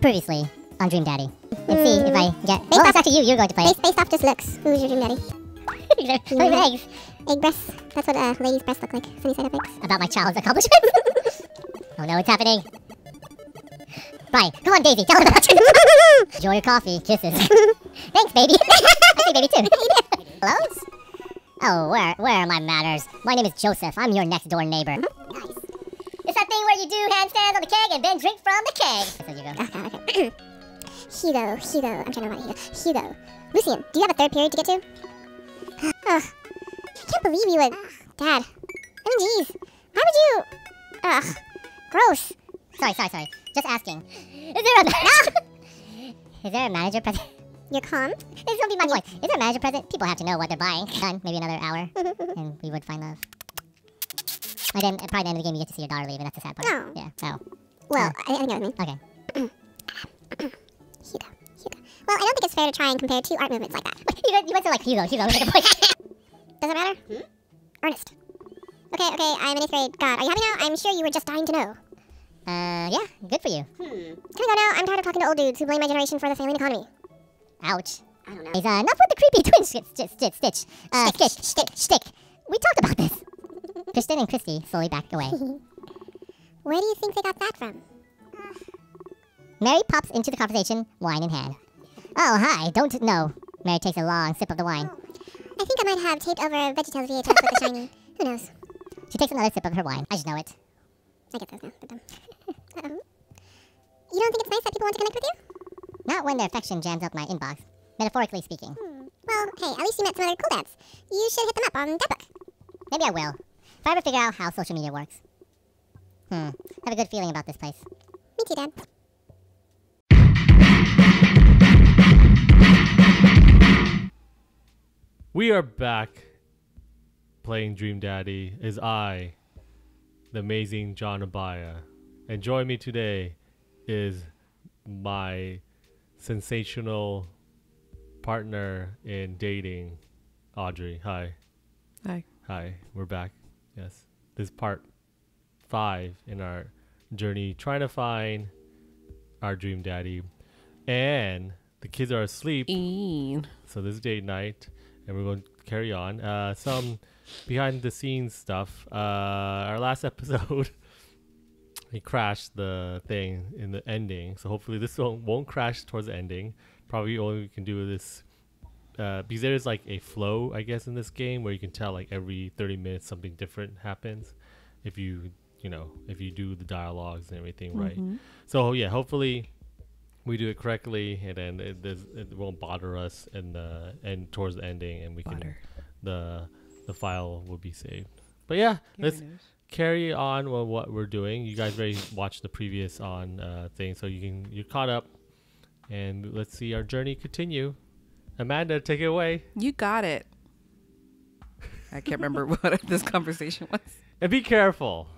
Previously on Dream Daddy. Let's see if I get... Well, it's actually you. You're going to play it. Based off just looks. Who's your Dream Daddy? Look at eggs. Egg breasts. That's what ladies' breasts look like. Sunny side up eggs. About my child's accomplishments. Oh no, what's happening? Brian, come on, Daisy. Tell him about you. Enjoy your coffee. Kisses. Thanks, baby. I say baby too. Hello? Oh, where are my manners? My name is Joseph. I'm your next door neighbor. Nice. It's that thing where you do handstands on the keg and then drink from the keg. There you go. Okay. Hugo. I'm trying to remember Hugo. Lucian, do you have a third period to get to? I can't believe you would... Dad. I mean, jeez. Why would you... Gross. Sorry. Just asking. Is there a manager present? You're calm? This is gonna be my point. Is there a manager present? People have to know what they're buying. Done. Maybe another hour. And we would find love. And then probably at the end of the game you get to see your daughter leave, and that's the sad part. No. Yeah. Oh. Well, I know what I mean. Okay. Hugo. Well, I don't think it's fair to try and compare two art movements like that. You went to like Hugo. Hugo was like a point. Does it matter? Ernest. Okay, I'm in 8th grade. God, are you happy now? I'm sure you were just dying to know. Yeah, good for you. Can we go now? I'm tired of talking to old dudes who blame my generation for the failing economy. Ouch. I don't know. Is enough with the creepy twin shtick. We talked about this. Kristen and Christy slowly backed away. Where do you think they got that from? Mary pops into the conversation, wine in hand. Oh, hi, don't know. Mary takes a long sip of the wine. I think I might have taped over VeggieTales VHS with the shiny. Who knows? She takes another sip of her wine. I just know it. I get those now. But, uh-oh. You don't think it's nice that people want to connect with you? Not when their affection jams up my inbox, metaphorically speaking. Well, hey, at least you met some other cool dads. You should hit them up on DADBOOK. Maybe I will. If I ever figure out how social media works. I have a good feeling about this place. Me too, Dad. We are back playing Dream Daddy is I, the amazing John Abaya. And join me today is my sensational partner in dating, Audrey. Hi. Hi, we're back. Yes. This is part 5 in our journey trying to find our dream daddy. And the kids are asleep. So this is date night. And we're going to carry on. Some behind the scenes stuff. Our last episode, we crashed the thing in the ending. So hopefully this one won't crash towards the ending. Probably all we can do is this. Because there's like a flow, I guess, in this game where you can tell like every 30 minutes something different happens. If you do the dialogues and everything right. So yeah, hopefully we do it correctly, and then it won't bother us in the end towards the ending, and we can the file will be saved. But yeah, let's carry on with what we're doing. You guys already watched the previous thing, so you're caught up, and let's see our journey continue. Amanda, take it away. You got it. I can't remember what this conversation was. And be careful.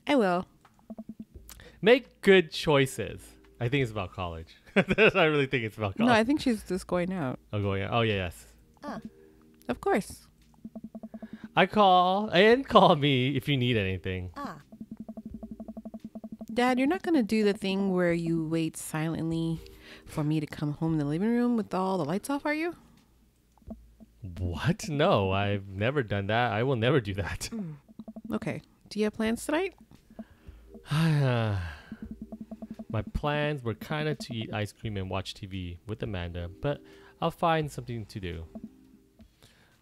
I will. Make good choices. I think it's about college. I really think it's about college. No, I think she's just going out. Oh, going out. Oh, yeah, yes. Of course. Call me if you need anything. Dad, you're not going to do the thing where you wait silently for me to come home in the living room with all the lights off, are you? What? No, I've never done that. I will never do that. Okay. Do you have plans tonight? My plans were kind of to eat ice cream and watch TV with Amanda, but I'll find something to do.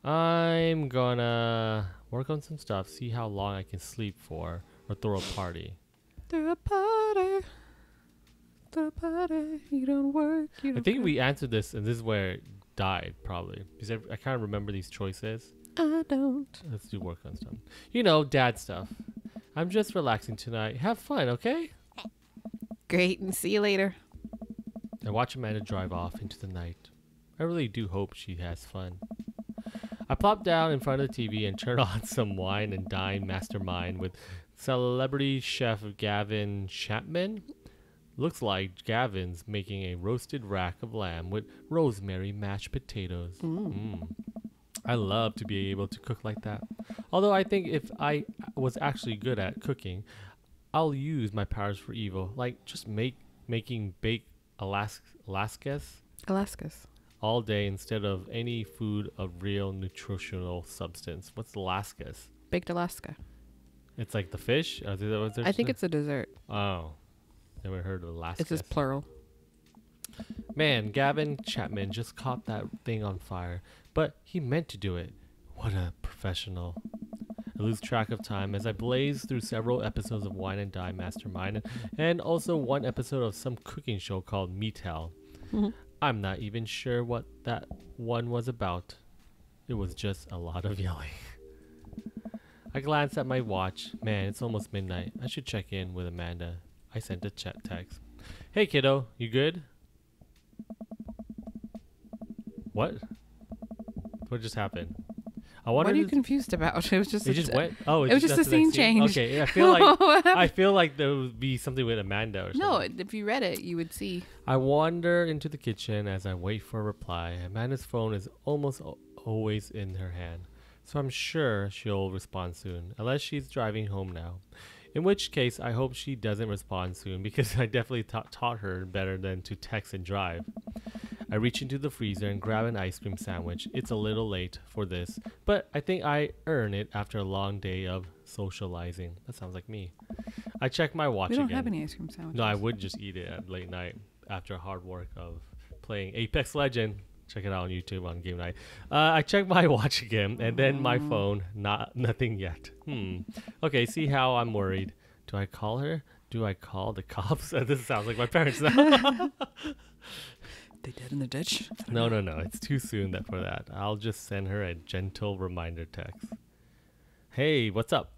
I'm gonna work on some stuff, see how long I can sleep for, or throw a party. Throw a party. You don't work. I think we answered this, and this is where it died, probably. Because I can't remember these choices. I don't. Let's do work on stuff. You know, dad stuff. I'm just relaxing tonight. Have fun, okay? Great, and see you later. I watch Amanda drive off into the night. I really do hope she has fun. I plop down in front of the TV and turn on some wine and dine mastermind with celebrity chef Gavin Chapman. Looks like Gavin's making a roasted rack of lamb with rosemary mashed potatoes. I love to be able to cook like that. Although I think if I was actually good at cooking, I'll use my powers for evil. Like, just make making baked Alaskas all day instead of any food of real nutritional substance. What's Alaskas? Baked Alaska. It's like the fish? Is that what I think it's a dessert. Oh. Never heard of Alaska. It's just plural. Man, Gavin Chapman just caught that thing on fire, but he meant to do it. What a professional. I lose track of time as I blaze through several episodes of Wine and Die Mastermind and also one episode of some cooking show called Meat Hell. I'm not even sure what that one was about. It was just a lot of yelling. I glanced at my watch. Man, it's almost midnight. I should check in with Amanda. I sent a chat text. Hey kiddo, you good? What? What just happened? What are you confused about? It was just. It just went. Oh, it was just a scene change. Okay, I feel like there would be something with Amanda or something. No, if you read it, you would see. I wander into the kitchen as I wait for a reply. Amanda's phone is almost always in her hand, so I'm sure she'll respond soon, unless she's driving home now. In which case, I hope she doesn't respond soon because I definitely taught her better than to text and drive. I reach into the freezer and grab an ice cream sandwich. It's a little late for this, but I think I earn it after a long day of socializing. That sounds like me. I check my watch again. We don't have any ice cream sandwiches. No, I would just eat it at late night after hard work of playing Apex Legend. Check it out on YouTube on Game Night. I check my watch again and then my phone. Nothing yet. Okay, see how I'm worried. Do I call her? Do I call the cops? This sounds like my parents now. They dead in the ditch? No. It's too soon for that. I'll just send her a gentle reminder text. Hey, what's up?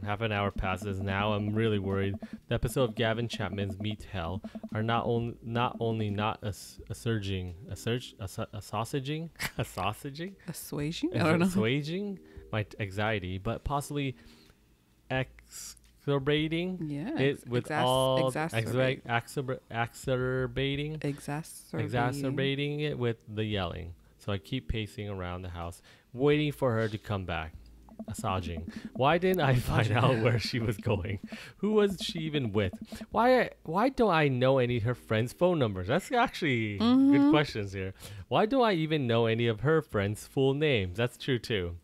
Half an hour passes. Now I'm really worried. The episode of Gavin Chapman's Meat Hell are not only not assuaging my anxiety, but possibly exacerbating it with exacerbating it with the yelling. So I keep pacing around the house, waiting for her to come back. Massaging. Why didn't I find out where she was going? Who was she even with? Why don't I know any of her friends' phone numbers? That's actually good questions here. Why don't I even know any of her friends' full names? That's true too.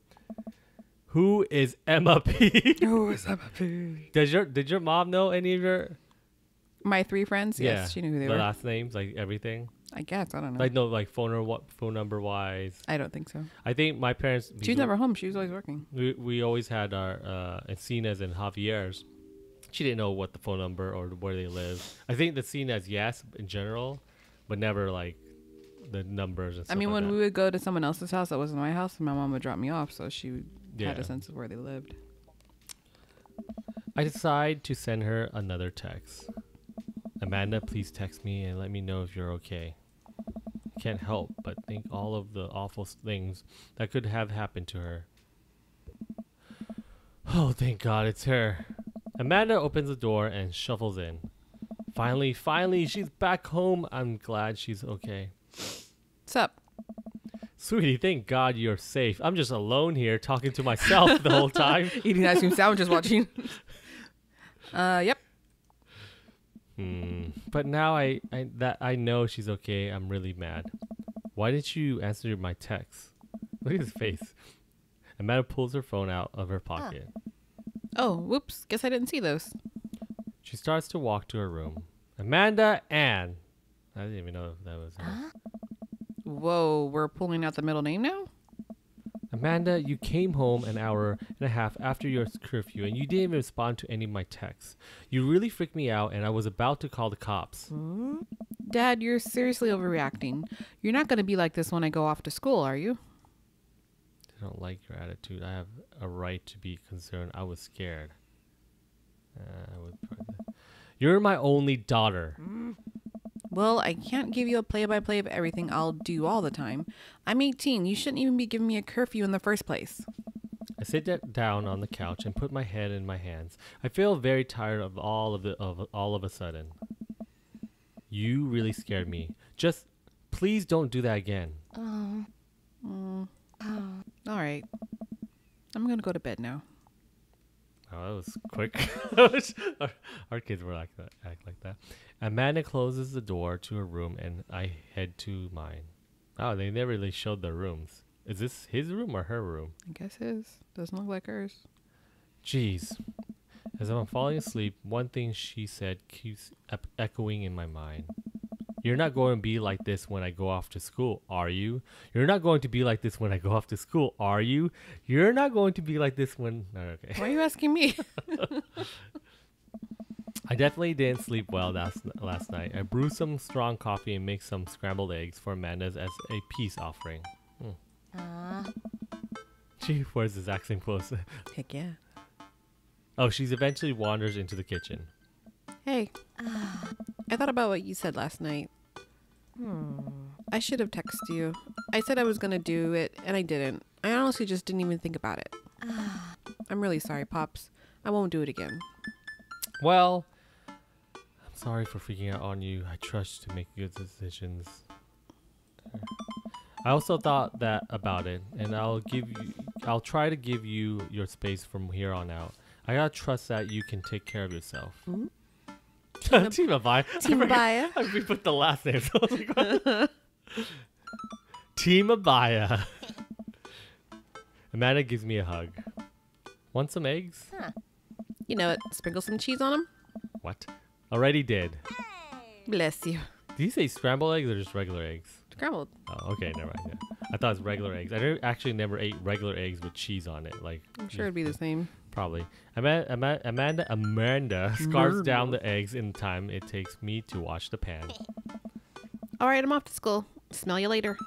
Who is Emma P? Who is Emma P? Did your mom know any of your my 3 friends? Yes, she knew who they were. The last names, like everything. I guess I don't know. Like no, like phone number wise. I don't think so. I think my parents. She was never home. She was always working. We always had our Encinas and Javier's. She didn't know what the phone number or where they live. I think the Encinas, yes, in general, but never like the numbers and stuff. I mean, like when that. we would go to someone else's house that wasn't my house, my mom would drop me off, so she had a sense of where they lived. I decide to send her another text. Amanda, please text me and let me know if you're okay. I can't help but think all of the awful things that could have happened to her. Oh, thank God it's her. Amanda opens the door and shuffles in. Finally, she's back home. I'm glad she's okay. What's up? Sweetie, thank God you're safe. I'm just alone here talking to myself the whole time. Eating ice cream sandwiches, watching. Yep. But now I know she's okay. I'm really mad. Why didn't you answer my text? Look at his face. Amanda pulls her phone out of her pocket. Oh, whoops. Guess I didn't see those. She starts to walk to her room. Amanda Ann. I didn't even know if that was her. Whoa, we're pulling out the middle name now? Amanda, you came home an hour and a half after your curfew and you didn't even respond to any of my texts. You really freaked me out and I was about to call the cops. Dad, you're seriously overreacting. You're not going to be like this when I go off to school, are you? I don't like your attitude. I have a right to be concerned. I was scared. You're my only daughter. Well, I can't give you a play-by-play of everything I'll do all the time. I'm 18. You shouldn't even be giving me a curfew in the first place. I sit down on the couch and put my head in my hands. I feel very tired of all of a sudden. You really scared me. Just please don't do that again. All right. I'm going to go to bed now. Oh, that was quick. Our kids were like that, act like that. Amanda closes the door to her room, and I head to mine. Oh, they never really showed their rooms. Is this his room or her room? I guess his. Doesn't look like hers. Jeez. As I'm falling asleep, one thing she said keeps echoing in my mind. You're not going to be like this when I go off to school, are you? You're not going to be like this when I go off to school, are you? You're not going to be like this when... Oh, okay. Why are you asking me? I definitely didn't sleep well last night. I brewed some strong coffee and make some scrambled eggs for Amanda's as a peace offering. She wears his accent close. Heck yeah. Oh, she's eventually wanders into the kitchen. Hey, I thought about what you said last night. I should have texted you. I said I was going to do it, and I didn't. I honestly just didn't even think about it. I'm really sorry, Pops. I won't do it again. Well, I'm sorry for freaking out on you. I trust you to make good decisions. I also thought that about it, and I'll try to give you your space from here on out. I gotta trust that you can take care of yourself. Mm-hmm. Team Abaya. Team Abaya. We put the last name. So I was like, what? Team Abaya. Amanda gives me a hug. Want some eggs? Huh. You know it. Sprinkle some cheese on them. What? Already did. Bless you. Did you say scrambled eggs or just regular eggs? Scrambled. Oh, okay, never mind. Yeah. I thought it was regular eggs. Actually never ate regular eggs with cheese on it. Like I'm sure it'd be the same. Probably. Amanda scarves down the eggs in the time it takes me to wash the pan. All right, I'm off to school. Smell you later.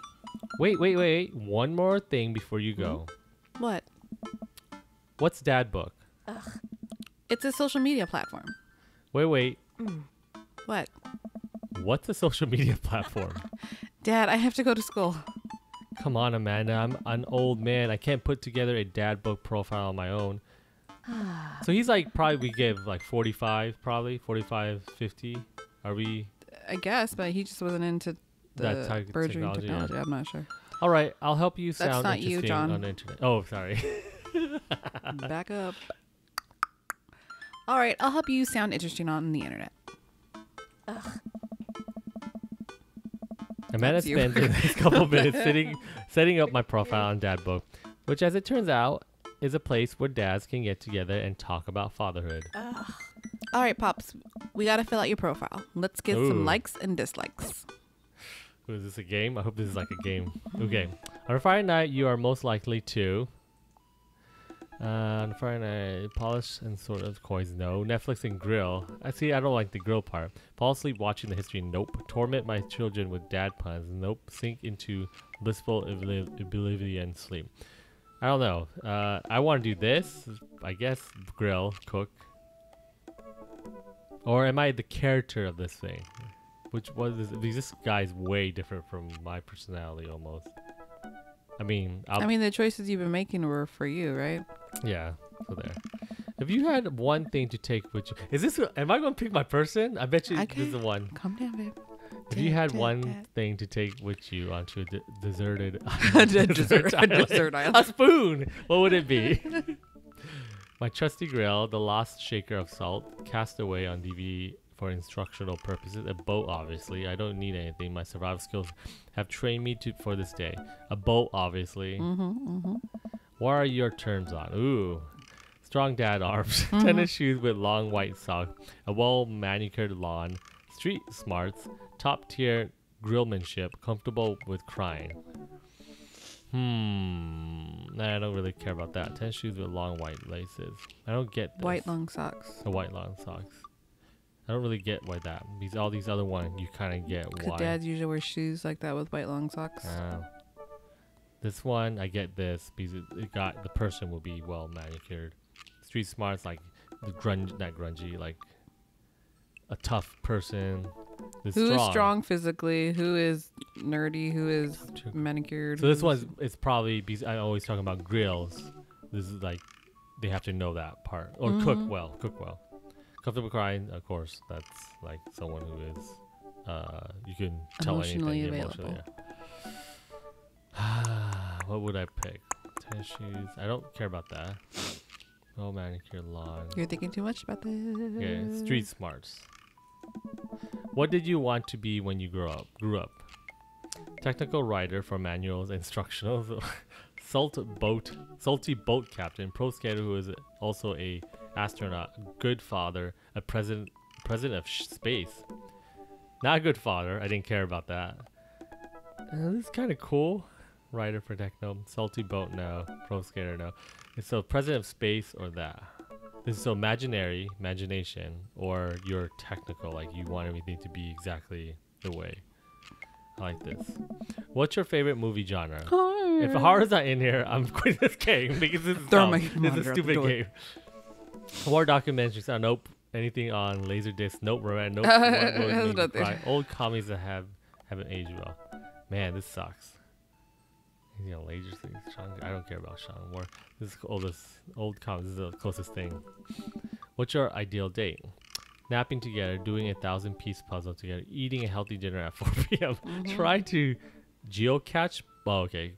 Wait. One more thing before you go. What? What's DADBOOK? It's a social media platform. Wait. What? What's a social media platform? Dad, I have to go to school. Come on, Amanda. I'm an old man. I can't put together a DADBOOK profile on my own. So he's like, probably we give like 45, probably 45, 50. Are we? I guess, but he just wasn't into That the type of burgeoning technology, technology. yeah. I'm not sure. All right, I'll help you sound not you, interesting John. on the internet. Oh, sorry. Back up. All right, I'll help you sound interesting on the internet. Amanda That's you. spends the next couple minutes setting up my profile on DADBOOK, which, as it turns out, is a place where dads can get together and talk about fatherhood. All right, Pops, we got to fill out your profile. Let's get Ooh. some likes and dislikes. Ooh, is this a game? I hope this is like a game. Okay. On a Friday night, you are most likely to... on Friday night, polish and sort of coins, no. Netflix and grill. I don't like the grill part. Fall asleep watching the history, nope. Torment my children with dad puns, nope. Sink into blissful oblivion, sleep. I don't know. I want to do this. I guess grill, cook. Or am I the character of this thing? Which was because this guy's way different from my personality almost. I mean, the choices you've been making were for you, right? yeah. So there. If you had one thing to take with you, am I going to pick my person? I bet you this is the one. Calm down, babe. If you had one thing to take with you onto a deserted desert island. A spoon, what would it be? My trusty grill, the lost shaker of salt, cast away on DVD for instructional purposes. A boat, obviously. I don't need anything. My survival skills have trained me for this day. A boat, obviously. What are your terms on? Ooh. Strong dad arms. Tennis shoes with long white socks. A well-manicured lawn. Street smarts. Top-tier grillmanship. Comfortable with crying. Nah, I don't really care about that. Tennis shoes with long white laces. I don't get this. White long socks. The white long socks. I don't really get why that. All these other ones, you kind of get why. Because dads usually wear shoes like that with white long socks. This one, I get this because the person will be well manicured. Street smarts, like not grungy, like a tough person. Who is strong physically? Who is nerdy? Who is manicured? So this one's it's probably because I'm always talking about grills. This is like they have to know that part or cook well. Comfortable crying, of course. That's like someone who is you can tell emotionally anything available. emotionally. Yeah. What would I pick? Tennis shoes. I don't care about that. Oh, manicure lawn. You're thinking too much about this. Yeah, street smarts. What did you want to be when you grew up? Technical writer for manuals, instructionals, salty boat captain, pro skater who is also a astronaut, good father, a president of space. Not a good father. I didn't care about that. This is kind of cool. Writer for techno, salty boat, no. Pro skater, no. And so president of space or that. This is so imagination, or you're technical, like you want everything to be exactly the way. I like this. What's your favorite movie genre? Horror. If horror's not in here, I'm quitting this game because this is Throw dumb. my This is monitor a out the stupid door. game. War documentaries, nope. Anything on Laserdisc, nope. Romance, nope. That's What made me not there. cry? Old comedies that haven't aged well. Man, this sucks. You know, Laserdisc, Sean. I don't care about Sean War. This is old comics. This is the closest thing. What's your ideal date? Napping together, doing a 1,000-piece puzzle together, eating a healthy dinner at 4 p.m. Try to geocache. Oh, okay.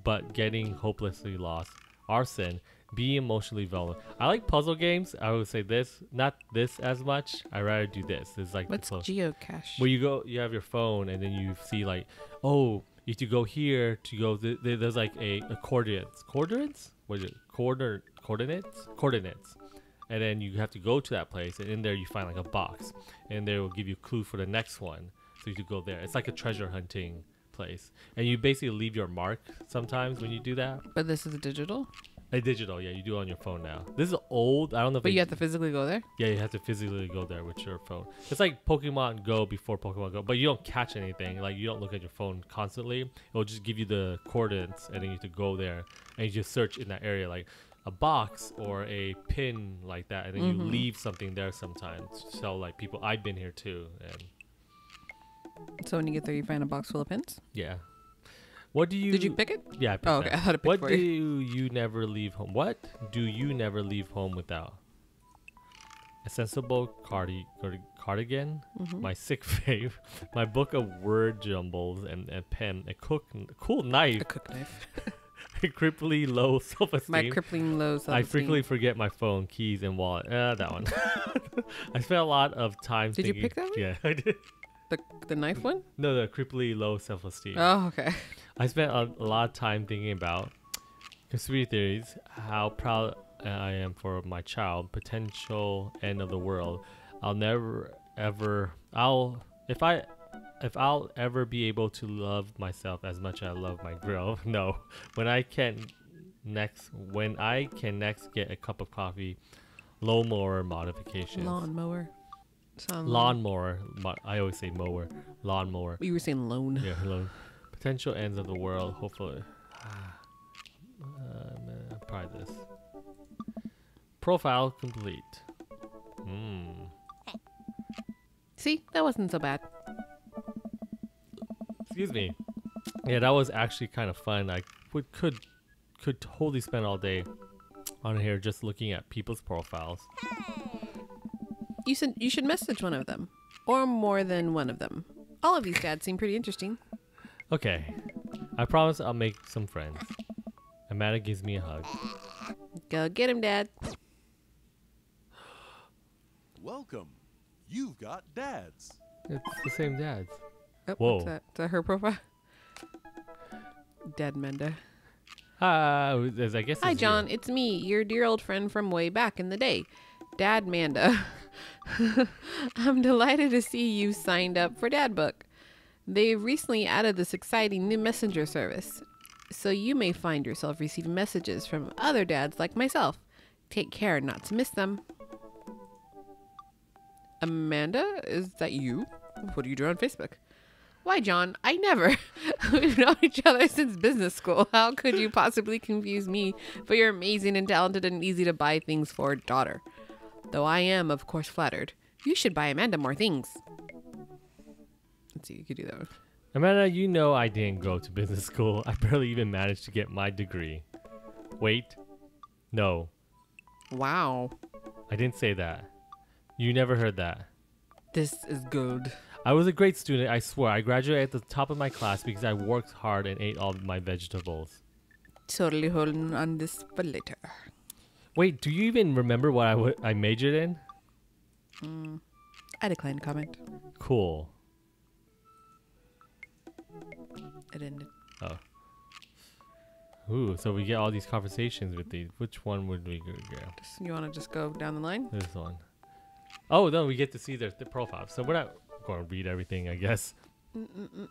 But getting hopelessly lost. Arson. Be emotionally vulnerable. I like puzzle games. I would say this, not this as much. I rather do this. This is like What's geocache? where you have your phone and then you see like, oh, you have to go here to go. There's like a coordinates. What is it? Coordinates. And then you have to go to that place, and in there you find like a box, and they will give you a clue for the next one, so you could go there. It's like a treasure hunting place, and you basically leave your mark sometimes when you do that. But this is digital? Digital, yeah, you do it on your phone now. This is old. I don't know if But you have to physically go there? yeah, you have to physically go there with your phone. It's like Pokemon Go before Pokemon Go, but you don't catch anything. Like you don't look at your phone constantly. It will just give you the coordinates, and then you have to go there and you just search in that area, like a box or a pin like that, and then you leave something there sometimes. So like people, I've been here too, and So when you get there, you find a box full of pins? yeah. What do you? Did you pick it? Yeah. I picked Oh, okay. that. I thought it picked What for do you. you never leave home? What do you never leave home without? A sensible cardigan, my sick fave, my book of word jumbles, and a pen, a cool knife, A cook knife. a cripply low self-esteem. My crippling low self-esteem. I frequently forget my phone, keys, and wallet. That one. I spent a lot of time Did you thinking. pick that one? Yeah, I did. The knife one? No, the cripply low self-esteem. Oh, okay. I spent a lot of time thinking about conspiracy theories, how proud I am for my child, potential end of the world. If I'll ever be able to love myself as much as I love my girl. No. When I can next get a cup of coffee, lawnmower modifications. Lawnmower. Lawnmower. I always say mower. Lawnmower. You were saying loan. Yeah, hello. Potential ends of the world, hopefully. Probably this. Profile complete. See, that wasn't so bad. Excuse me. Yeah, that was actually kind of fun. I could totally spend all day on here just looking at people's profiles. You should message one of them. Or more than one of them. All of these dads seem pretty interesting. Okay. I promise I'll make some friends. Amanda gives me a hug. Go get him, Dad. Welcome. You've got dads. It's the same dads. Oh, Whoa. What's that? Is that her profile? Dad Menda. I guess. Hi, it's John. you. It's me, your dear old friend from way back in the day. Dad Manda. I'm delighted to see you signed up for DADBOOK. They recently added this exciting new messenger service, so you may find yourself receiving messages from other dads like myself. Take care not to miss them. Amanda, is that you? What do you do on Facebook? Why, John, I never. We've known each other since business school. How could you possibly confuse me for your amazing and talented and easy to buy things for daughter? Though I am, of course, flattered. You should buy Amanda more things. Let's see, you could do that one. Amanda, you know I didn't go to business school. I barely even managed to get my degree. Wait. No. Wow. I didn't say that. You never heard that. This is good. I was a great student, I swear. I graduated at the top of my class because I worked hard and ate all my vegetables. Totally holding on this for later. Wait, do you even remember what I majored in? I declined comment. Cool. It ended. Oh. Ooh, so we get all these conversations with these. Which one would we go? You want to just go down the line? This one. Oh, no, we get to see their profile. So we're not going to read everything, I guess.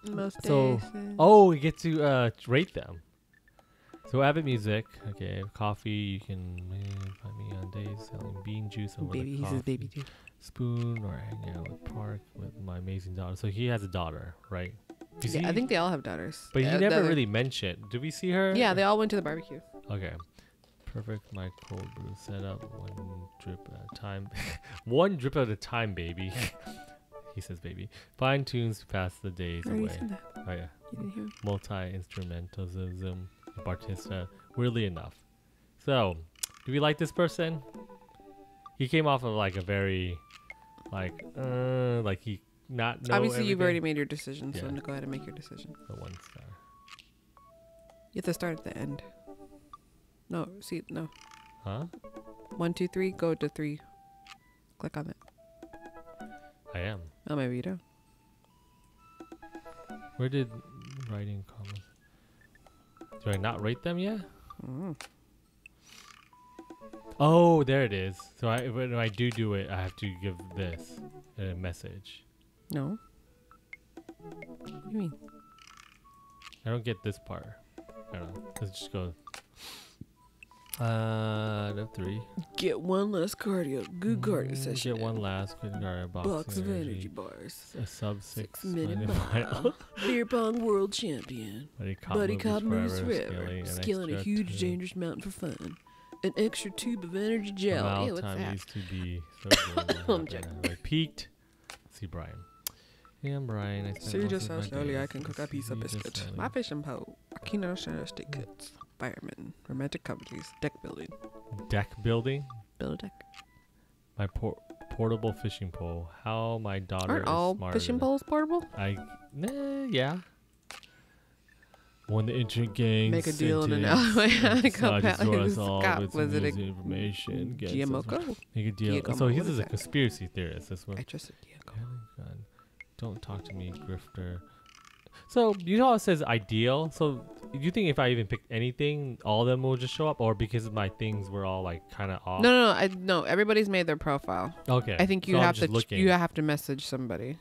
Most So, days. oh, we get to rate them. So Abbott Music, okay, coffee. You can find me on days selling bean juice over Baby, the he coffee says baby too. spoon, or hang out with Park with my amazing daughter. So he has a daughter, right? You Yeah, see- I think they all have daughters. But he The never other- really mentioned. Did we see her? Yeah, they all went to the barbecue. Okay. Perfect. My cold brew setup. One drip at a time. One drip at a time, baby. He says, baby. Fine tunes to pass the days Already away. said that. Oh yeah. You didn't hear? Multi-instrumentalism. Bartista. Weirdly enough. So, do we like this person? He came off of like a very, like he not know Obviously, you've everything. already made your decision, so Yeah. go ahead and make your decision. The 1 star. You have to start at the end. No, see, no. Huh? 1, 2, 3, go to 3. Click on it. I am. Oh, maybe you don't. Where did writing comments? Do I not rate them yet? Mm. Oh, there it is. So when I do it, I have to give this a message. No. What do you mean? I don't get this part. I don't know. Let's just go. No 3. Get one less cardio. Good cardio session. Get one last good cardio Box of energy energy. bars. A sub 6 6-minute mile. Beer pong world champion. Buddy cop moves forever. Scaling a huge dangerous mountain for fun. An extra tube of energy gel. Wow, Ew, what's time that? used to be so I'm good. joking. I peaked. See Brian. Yeah, I'm Brian. I See just how slowly I can cook a piece of biscuit. My fishing pole. Akino Shiner stick kits. Firemen. Romantic comedies. Deck building. Deck building. Build a deck. My portable fishing pole. How my daughter Aren't is all smarter fishing than- poles portable? Yeah. Won the internet gang. Make a deal in an alleyway. Scott visited information. Giamoko. Make a deal. Giacomo, So what he's is a that? conspiracy theorist. This one. I trusted Diego. Don't talk to me, grifter. So you know how it says ideal. So you think if I even picked anything, all of them will just show up, or because my things were all like kind of off? No. Everybody's made their profile. Okay. I think you so I'm have just to looking. you have to message somebody.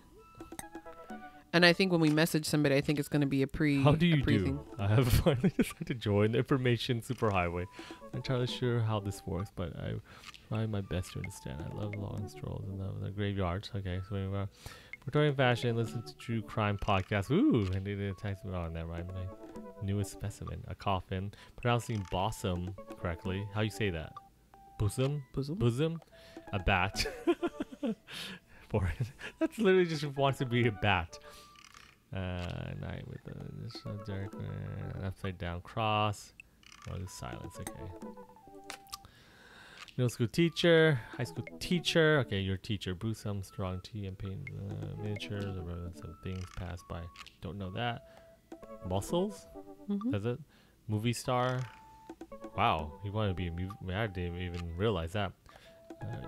And I think when we message somebody, I think it's going to be a pre. How do you a pre do? thing. I have finally decided to join the information superhighway. I'm not entirely sure how this works, but I try my best to understand. I love long strolls and love the graveyards. Okay, so we're Victorian fashion. Listen to true crime podcasts. Ooh, and they did a text me on that right. My newest specimen, a coffin. Pronouncing bosom correctly. How you say that? Bosom. Bosom. A bat. For it. That's literally just wants to be a bat. Night with the dark upside down cross. Oh, the silence. Okay. Middle school teacher, high school teacher. Okay, your teacher. Bruce Armstrong, tea and paint miniature. The rodents of things passed by. Don't know that. Muscles. Does it? Movie star. Wow, he wanted to be a movie. I didn't even realize that.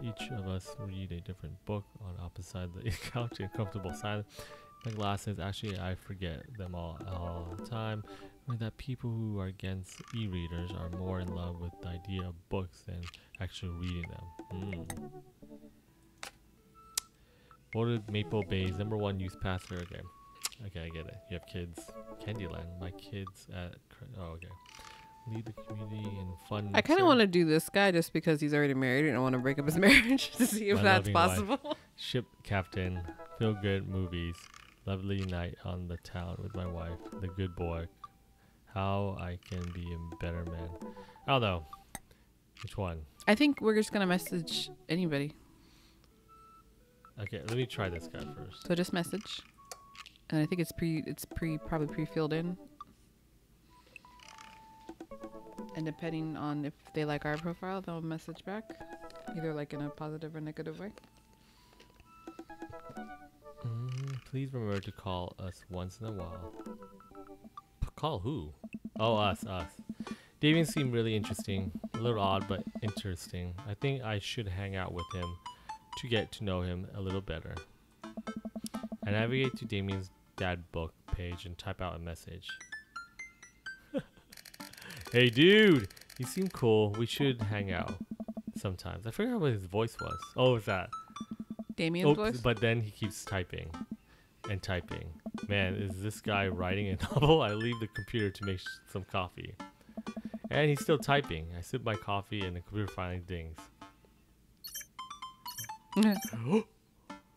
Each of us read a different book on opposite side of the couch in comfortable silence. My glasses, actually, I forget them all the time. Or that people who are against e-readers are more in love with the idea of books than actually reading them. Voted Maple Bay's #1 youth pastor. Okay, I get it. You have kids. Candyland. My kids at. Oh, okay. Lead the community in fun. I kind of want to do this guy just because he's already married and I want to break up his marriage to see if My that's loving wife. possible. Ship captain. Feel good movies. Lovely night on the town with my wife. The good boy. How I can be a better man. I don't know. Which one? I think we're just gonna message anybody. Okay, let me try this guy first. So just message, and I think it's probably pre-filled in. And depending on if they like our profile, they'll message back, either like in a positive or negative way. Please remember to call us once in a while. Call who? Oh, us. Damien seemed really interesting. A little odd, but interesting. I think I should hang out with him to get to know him a little better. I navigate to Damien's DADBOOK page and type out a message. Hey dude, you seem cool. We should hang out sometimes. I forgot what his voice was. Oh, it's that. Damien's voice? But then he keeps typing and typing. Man, is this guy writing a novel? I leave the computer to make some coffee. And he's still typing. I sip my coffee and the computer finally dings.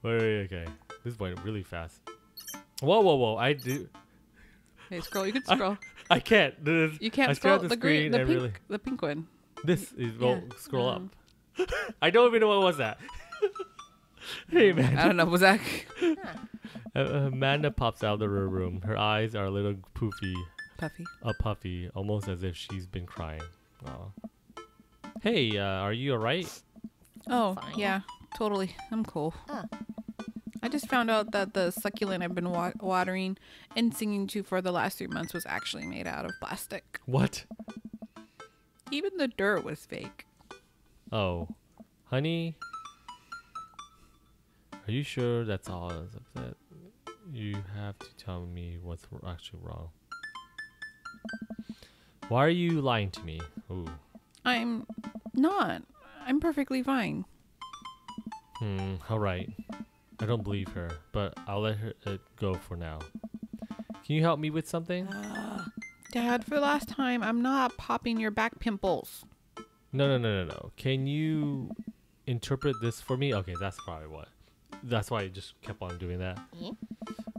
Wait, okay. This went really fast. Whoa. I do. Hey, scroll. You can scroll. I can't. You can't I scroll the the green, the screen pink, the pink one. This is scroll up. Um, I don't even know what was that. Hey man. I don't know. Was that? Amanda pops out of the room. Her eyes are a little puffy, almost as if she's been crying. Aw. Hey, are you alright? Oh, Fine. yeah, totally. I'm cool. I just found out that the succulent I've been watering and singing to for the last 3 months was actually made out of plastic. What? Even the dirt was fake. Oh, honey, are you sure that's all that's upset? You have to tell me what's actually wrong. Why are you lying to me? Ooh. I'm not. I'm perfectly fine. All right. I don't believe her, but I'll let it go for now. Can you help me with something? Dad, for the last time, I'm not popping your back pimples. No. Can you interpret this for me? Okay, that's probably what. That's why I just kept on doing that. Yeah.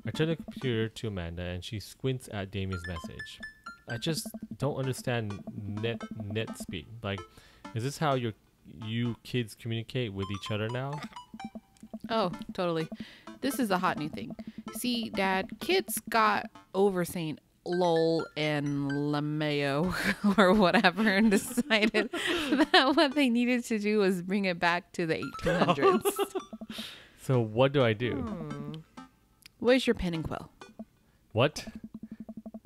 I turn the computer to Amanda and she squints at Damien's message. I just don't understand net speak. Like, is this how you kids communicate with each other now? Oh, totally. This is a hot new thing. See, Dad, kids got over saying lol and lameo or whatever and decided that what they needed to do was bring it back to the 1800s. So what do I do? Where's your pen and quill? What?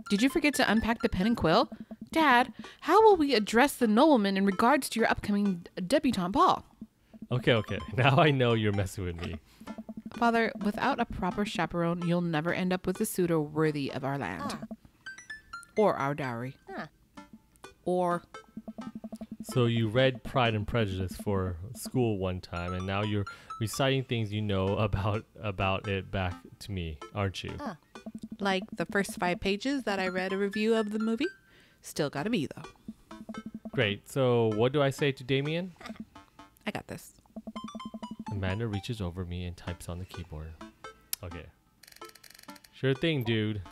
Did you forget to unpack the pen and quill? Dad, how will we address the nobleman in regards to your upcoming debutante ball? Okay. Now I know you're messing with me. Father, without a proper chaperone, you'll never end up with a suitor worthy of our land. Or our dowry. Or... So you read Pride and Prejudice for school one time, and now you're reciting things you know about it back to me, aren't you? like the first 5 pages that I read a review of the movie. Still gotta be, though. Great. So what do I say to Damien? I got this. Amanda reaches over me and types on the keyboard. Okay. Sure thing, dude.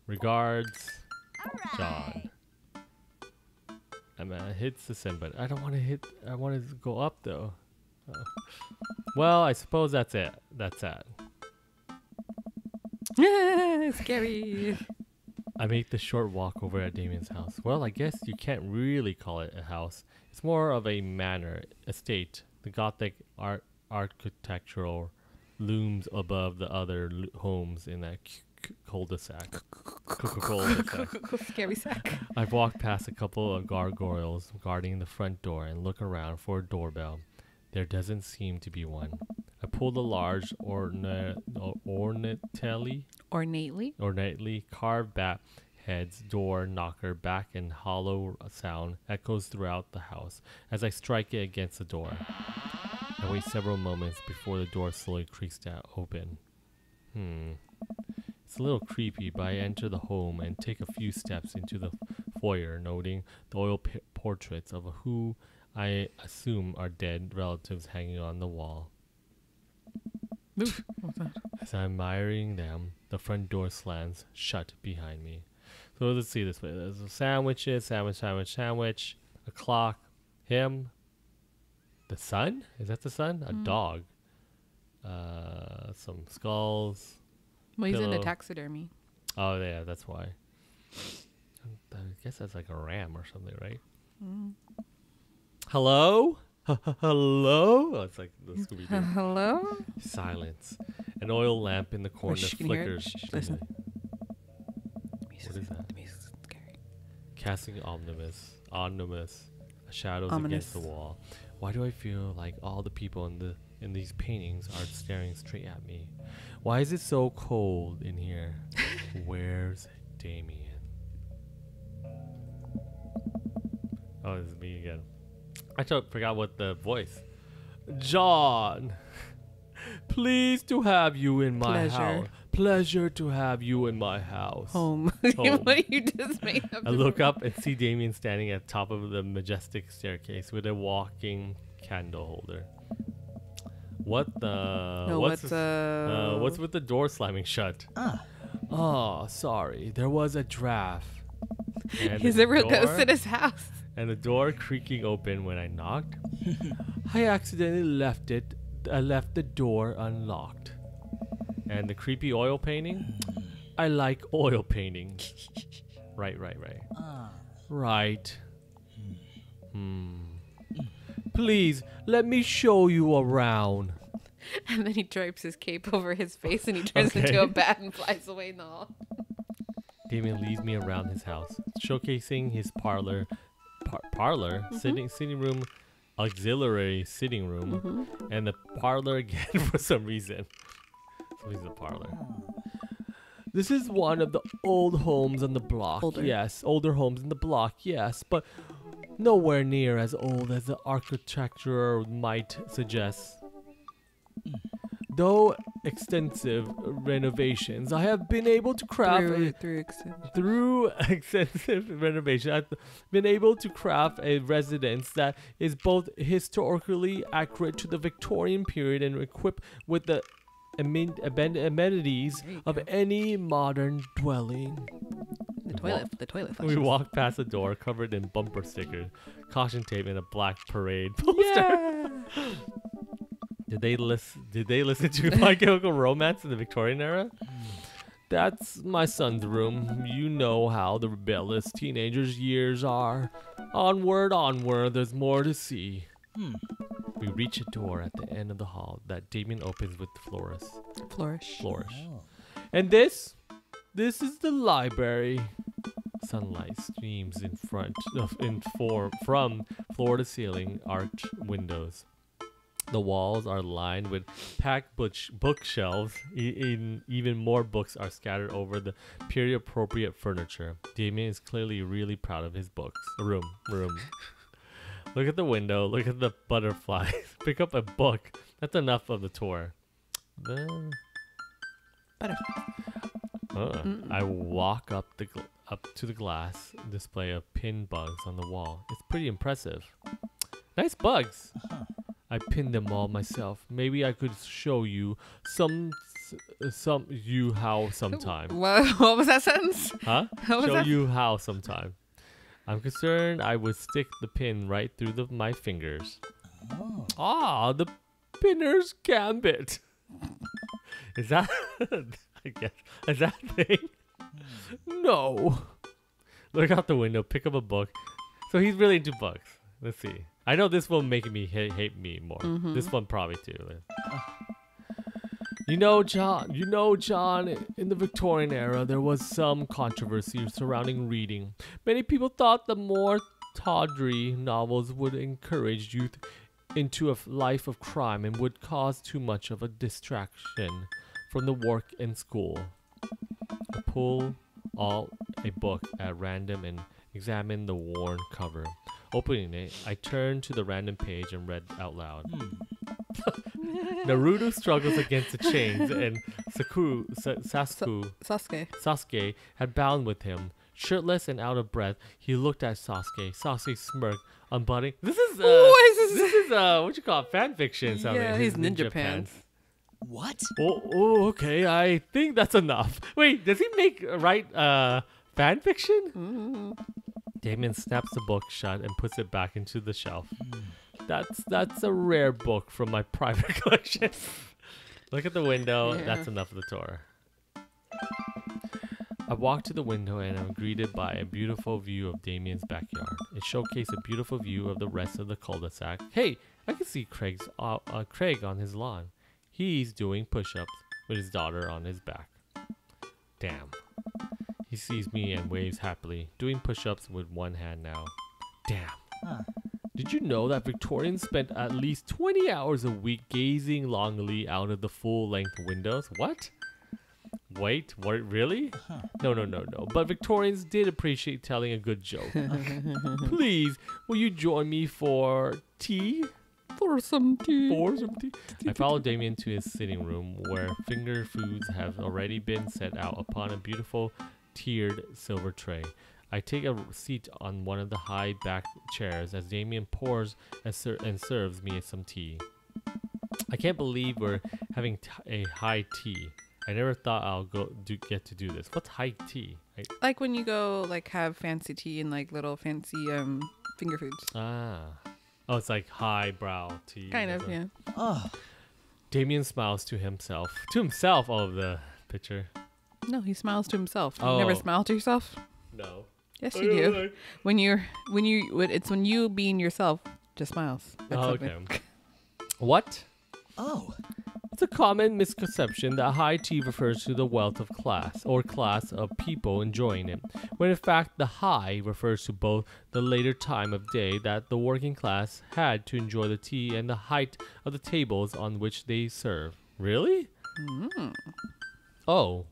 Regards, John. Amanda hits the send button. I don't want to hit. I want to go up though. Well, I suppose that's it. That's that. Scary. I make the short walk over at Damien's house. Well, I guess you can't really call it a house. It's more of a manor, estate. The Gothic architectural looms above the other homes in that cul-de-sac. Scary sack. I've walked past a couple of gargoyles guarding the front door and look around for a doorbell. There doesn't seem to be one. I pull the large ornately carved bat head's door knocker back, and hollow sound echoes throughout the house as I strike it against the door. I wait several moments before the door slowly creaks down open. It's a little creepy, but I enter the home and take a few steps into the foyer, noting the oil portraits of who I assume are dead relatives hanging on the wall. What's that? As I'm admiring them, the front door slams shut behind me. So let's see this way. There's sandwiches, sandwich, a clock, him, the sun? Is that the sun? A dog. Some skulls. Well, he's into Pillow. taxidermy. Oh, yeah, that's why. I guess that's like a ram or something, right? Hello? Hello? Oh, it's like the Scooby-Doo. Hello? Silence. An oil lamp in the corner Shh, can you hear it? flickers. Shh, listen. What is that? The music's scary. Casting ominous shadows Ominous. against the wall. Why do I feel like all the people in these paintings are staring straight at me? Why is it so cold in here? Where's Damien? Oh, this is me again. I forgot what the voice. John, pleased to have you in my Pleasure. house. Pleasure to have you in my house. Home. Home. What you just made up. I look up and see Damien standing at the top of the majestic staircase with a walking candle holder. What the? No, what's what's with the door slamming shut? Oh, sorry. There was a draft. And He's the a real door- ghost in his house. And the door creaking open when I knocked. I accidentally left the door unlocked. And the creepy oil painting? I like oil painting. Right. Right. Please, let me show you around. And then he drapes his cape over his face and he turns Okay. into a bat and flies away in the hall. Damien leads me around his house, showcasing his parlor, sitting room, auxiliary sitting room, and the parlor again for some reason. So he's a parlor. This is one of the old homes on the block. Older. Yes, older homes in the block. Yes, but nowhere near as old as the architecture might suggest. Though extensive renovations, I have been able to craft through extensive renovation. I've been able to craft a residence that is both historically accurate to the Victorian period and equipped with the amenities of any modern dwelling. The toilet We flushes. walk past a door covered in bumper stickers, caution tape, and a black parade poster. Did they listen to My Chemical Romance in the Victorian era? That's my son's room. You know how the rebellious teenagers' years are. Onward, there's more to see. We reach a door at the end of the hall that Damien opens with flourish. And this is the library. Sunlight streams from floor to ceiling arch windows. The walls are lined with packed bookshelves. Even more books are scattered over the period-appropriate furniture. Damien is clearly really proud of his books. Room. Look at the window. Look at the butterflies. Pick up a book. That's enough of the tour. I walk up to the glass display of pin bugs on the wall. It's pretty impressive. Nice bugs. I pinned them all myself. Maybe I could show you how sometime. What was that sentence? Huh? What was Show that? you how sometime. I'm concerned I would stick the pin right through my fingers. The pinner's gambit. Is that? I guess. Is that a thing? No. Look out the window. Pick up a book. So he's really into books. Let's see. I know this will make me hate me more. This one probably too. You know, John, in the Victorian era, there was some controversy surrounding reading. Many people thought the more tawdry novels would encourage youth into a life of crime and would cause too much of a distraction from the work and school. I pull out a book at random and examine the worn cover. Opening it, I turned to the random page and read out loud. Naruto struggles against the chains, and Sasuke had bound with him. Shirtless and out of breath, he looked at Sasuke. Sasuke smirked, unbuttoning. This is what you call it, fan fiction. Yeah, his his ninja pants. What? Oh, okay. I think that's enough. Wait, does he write fan fiction? Damien snaps the book shut and puts it back into the shelf. That's a rare book from my private collection. Look at the window. Yeah. That's enough of the tour. I walk to the window and I'm greeted by a beautiful view of Damien's backyard. It showcases a beautiful view of the rest of the cul-de-sac. Hey, I can see Craig on his lawn. He's doing push-ups with his daughter on his back. Damn. He sees me and waves happily, doing push-ups with one hand now. Damn. Did you know that Victorians spent at least 20 hours a week gazing longingly out of the full-length windows? What? Wait, what? Really? No. But Victorians did appreciate telling a good joke. Please, will you join me for tea? For some tea. I follow Damien to his sitting room, where finger foods have already been set out upon a beautiful tiered silver tray. I take a seat on one of the high back chairs as Damien pours and serves me some tea. I can't believe we're having a high tea. I never thought I'll get to do this. What's high tea? Like when you go like have fancy tea and like little fancy finger foods. Oh, it's like highbrow tea. Kind of, yeah. Damien smiles to himself. All of the picture. No, he smiles to himself. Oh. You never smile to yourself? No. Yes, you do. When you being yourself, just smiles. That's okay. What? Oh. It's a common misconception that high tea refers to the wealth of class or class of people enjoying it, when in fact the high refers to both the later time of day that the working class had to enjoy the tea and the height of the tables on which they serve. Really? Oh.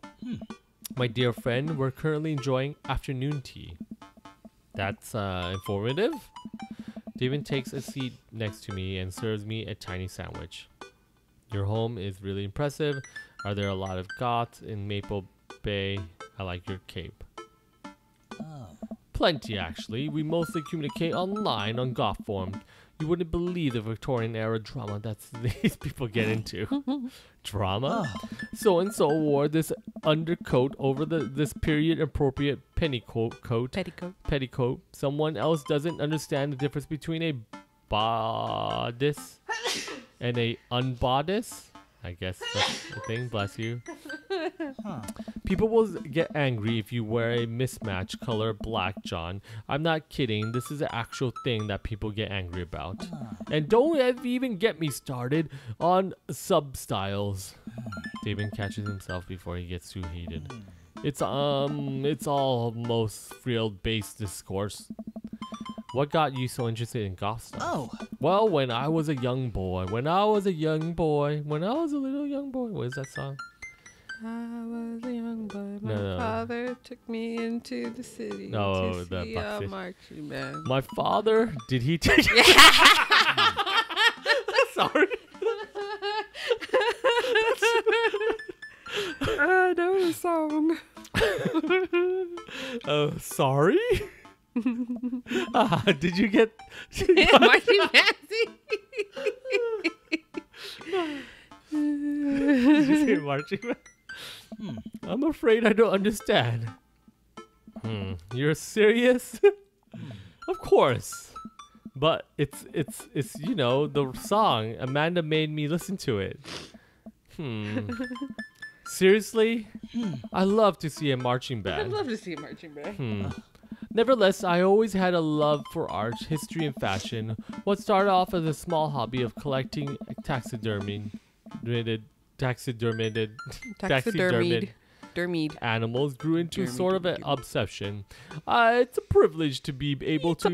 My dear friend, we're currently enjoying afternoon tea. That's informative. David takes a seat next to me and serves me a tiny sandwich. Your home is really impressive. Are there a lot of goths in Maple Bay? I like your cape. Plenty, actually. We mostly communicate online on goth forums. You wouldn't believe the Victorian era drama that these people get into. Drama? So-and-so wore this undercoat over this period-appropriate petticoat. Someone else doesn't understand the difference between a bodice and a unbodice. I guess that's the thing. Bless you. People will get angry if you wear a mismatched color black, John. I'm not kidding. This is an actual thing that people get angry about. And don't even get me started on sub-styles. David catches himself before he gets too heated. It's almost field-based discourse. What got you so interested in goth stuff? Well, when I was a young boy. When I was a little young boy. What is that song? I was a young boy. My father took me into the city to see a marching band. My father? Did he take you? Sorry. I know the song. Sorry? Did you get marching fancy? Did you say marching band? I'm afraid I don't understand. You're serious? Of course. But it's you know, the song. Amanda made me listen to it. Seriously? I love to see a marching band. I'd love to see a marching band. Nevertheless, I always had a love for art, history, and fashion. What started off as a small hobby of collecting taxidermied animals grew into sort of an obsession. It's a privilege to be able to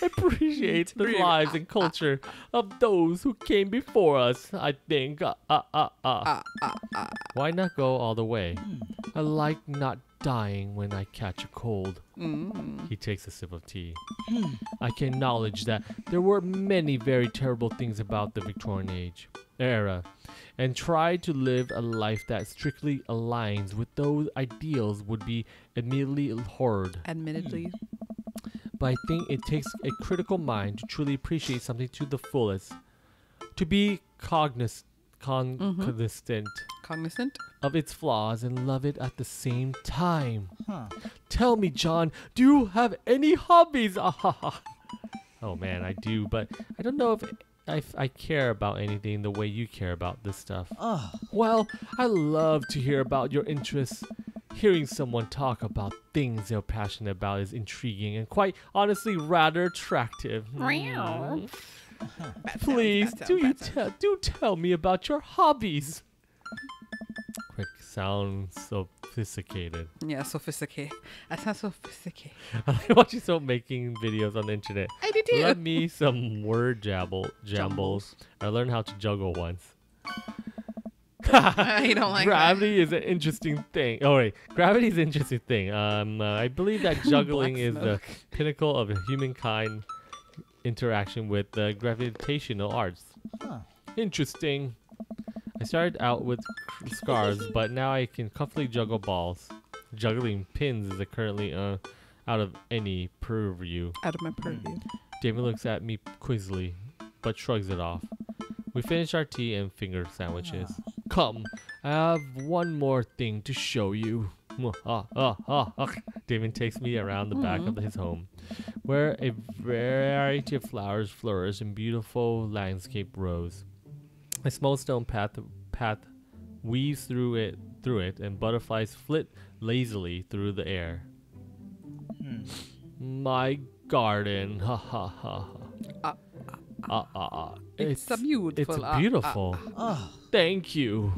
appreciate the lives and culture of those who came before us, I think. Why not go all the way? I like not dying when I catch a cold. He takes a sip of tea. I can acknowledge that there were many very terrible things about the Victorian era, and try to live a life that strictly aligns with those ideals would be admittedly horrid. But I think it takes a critical mind to truly appreciate something to the fullest. To be cognizant of its flaws and love it at the same time. Tell me, John, do you have any hobbies? Oh man, I do, but I don't know if I care about anything the way you care about this stuff. Well, I love to hear about your interests. Hearing someone talk about things they're passionate about is intriguing and quite honestly rather attractive. Please, do tell me about your hobbies. Quick sounds sophisticated. Yeah, sophisticated. That sounds sophisticated. I like watching some making videos on the internet. I do too. Love me some word jambles. I learned how to juggle once. You don't like gravity is an interesting thing. Oh wait, gravity is an interesting thing. I believe that juggling is the pinnacle of humankind interaction with the gravitational arts. Interesting. I started out with scars, but now I can comfortably juggle balls. Juggling pins is currently out of any purview. Out of my purview. David looks at me quizzly, but shrugs it off. We finish our tea and finger sandwiches. Come, I have one more thing to show you. David takes me around the back of his home, where a variety of flowers flourish and beautiful landscape rows. A small stone path weaves through it, and butterflies flit lazily through the air. My garden, ha ha ha. It's a beautiful. It's beautiful. Thank you.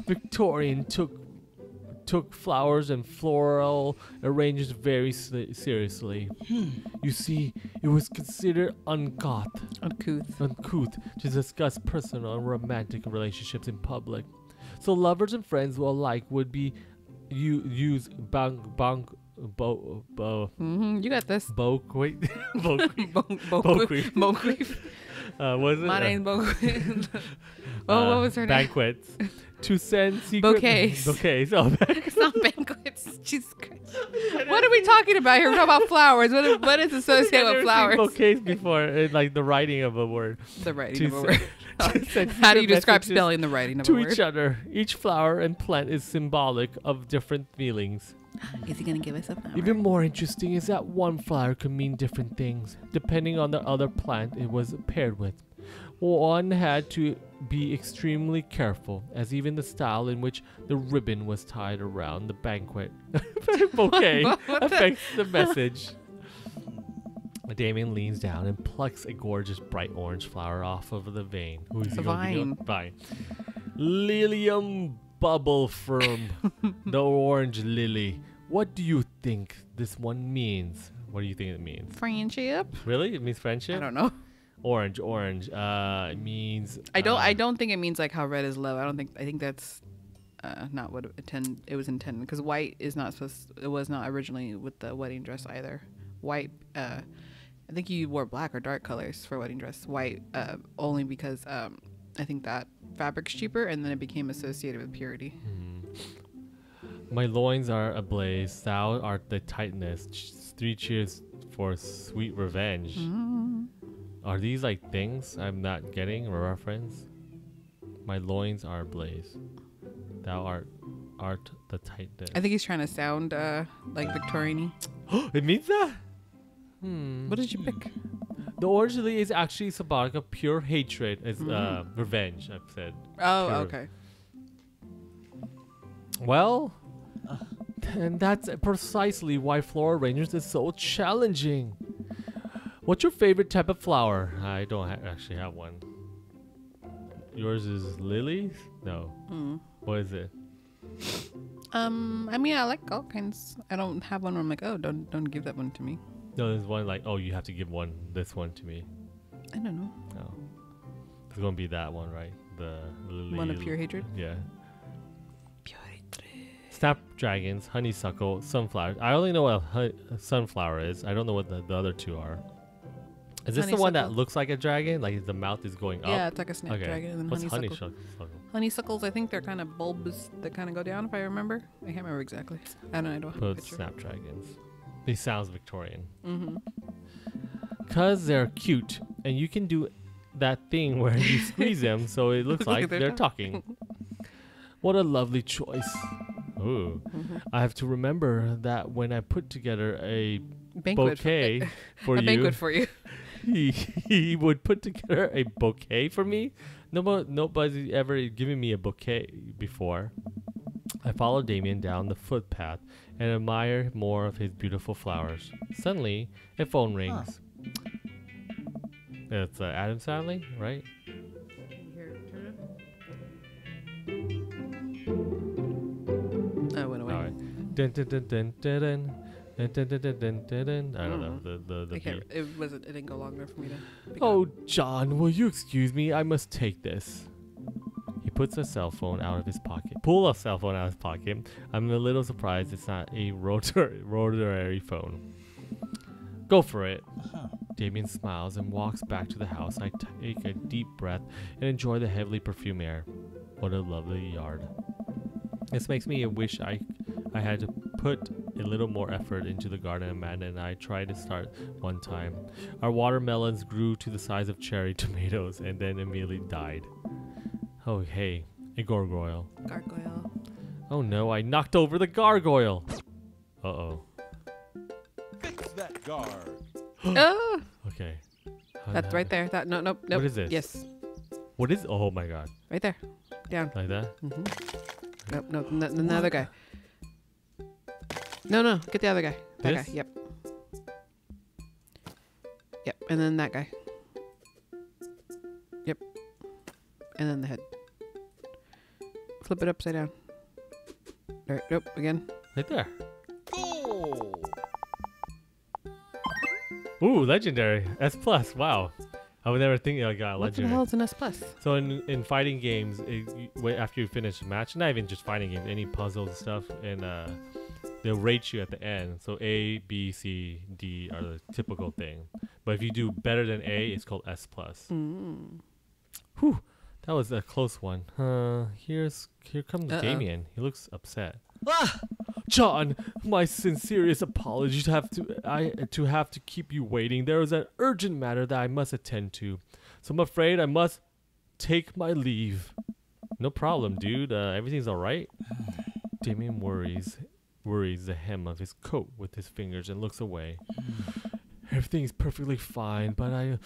Victorian took flowers and floral arrangements very seriously. You see, it was considered uncouth to discuss personal and romantic relationships in public. So lovers and friends alike would be use You got this. Boqueef. Was it? My name's Boqueef. Oh, what was her name? Banquets. To send secret Bouquets. Bouquets. Oh, It's not banquets. Jesus Christ. What are we talking about here? We're talking about flowers. What is associated with flowers? Bouquets before, like the writing of a word. The writing To of a se- word. to send How do you secret describe messages spelling the writing of a to word? each other? Each flower and plant is symbolic of different feelings. Is he going to give us a flower? Even more interesting is that one flower could mean different things, depending on the other plant it was paired with. One had to be extremely careful, as even the style in which the ribbon was tied around the banquet bouquet affects the message. Damien leans down and plucks a gorgeous bright orange flower off of the vine. Who's The vine. Vine. Lilium bubble firm, the orange lily. What do you think this one means? What do you think it means? Friendship? Really? It means friendship? I don't know. Orange. It means. I don't think it means like how red is love. I think that's not what it was intended. Because white is not supposed. It was not originally with the wedding dress either. White. I think you wore black or dark colors for wedding dress. White only because I think that fabric's cheaper, and then it became associated with purity. My loins are ablaze. Thou art the tightness. 3 cheers for sweet revenge. Are these like things I'm not getting a reference? My loins are ablaze. Thou art the tightness. I think he's trying to sound like Victorian-y. It means that? What did you pick? The orange lily is actually symbolic of pure hatred, as revenge, I've said. Oh, Pure. okay. Well, and that's precisely why floral arrangements is so challenging. What's your favorite type of flower? I don't actually have one. Yours is lilies? No. What is it? I mean, I like all kinds. I don't have one where I'm like, oh, don't give that one to me. No, there's one like, oh, you have to give this one to me. I don't know. No. It's going to be that one, right? The lily. One of pure hatred? Yeah. Pure hatred. Snapdragons, honeysuckle, sunflower. I only know what a sunflower is. I don't know what the other two are. Is this the one that Honeysuckle. looks like a dragon? Like the mouth is going up? Yeah, it's like a snapdragon. And then What's honeysuckle. Honeysuckles, I think they're kind of bulbs that kind of go down, if I remember. I can't remember exactly. I don't have a Both picture. snapdragons. They sounds Victorian. Cause they're cute, and you can do that thing where you squeeze them so it looks Look like at their they're talking. What a lovely choice. Ooh. I have to remember that when I put together a Banquet bouquet for a you. banquet for you. He would put together a bouquet for me. Nobody's ever given me a bouquet before. I follow Damien down the footpath and admire more of his beautiful flowers. Suddenly, a phone rings. It's Adam Sandler, right? Dun, dun, dun, dun, dun, dun. Dun, dun, dun, dun, dun, dun, dun. I don't know the I can't, beat. it didn't go long enough for me to pick Oh, up. John, will you excuse me? I must take this. He puts a cell phone out of his pocket. Pull a cell phone out of his pocket. I'm a little surprised it's not a rotary phone. Go for it. Damien smiles and walks back to the house. I take a deep breath and enjoy the heavily perfumed air. What a lovely yard. This makes me wish I had to put a little more effort into the garden. Amanda and I tried to start one time. Our watermelons grew to the size of cherry tomatoes and then immediately died. Oh, hey, a gargoyle. Gargoyle. Oh no, I knocked over the gargoyle. Uh-oh. Fix that guard. Oh, Okay. that's right there. That no, nope, nope. What is this? Yes, What is? Oh my god. right there. Down. Like that? Nope, nope. Another guy. No, get the other guy. That This? guy. Yep. Yep, and then that guy. Yep. And then the head. Flip it upside down. There, nope, again. Right there. Oh. Ooh, legendary. S plus. Wow. I would never think I got What the legendary. hell is an S plus? So in fighting games, after you finish a match, not even just fighting games, any puzzles and stuff, and they'll rate you at the end. So A, B, C, D are the typical thing. But if you do better than A, it's called S plus. Whew, that was a close one. Here comes Damien. He looks upset. John, my sincerest apologies to have to keep you waiting. There is an urgent matter that I must attend to, so I'm afraid I must take my leave. No problem, dude. Everything's all right. Damien worries the hem of his coat with his fingers and looks away. Everything's perfectly fine, but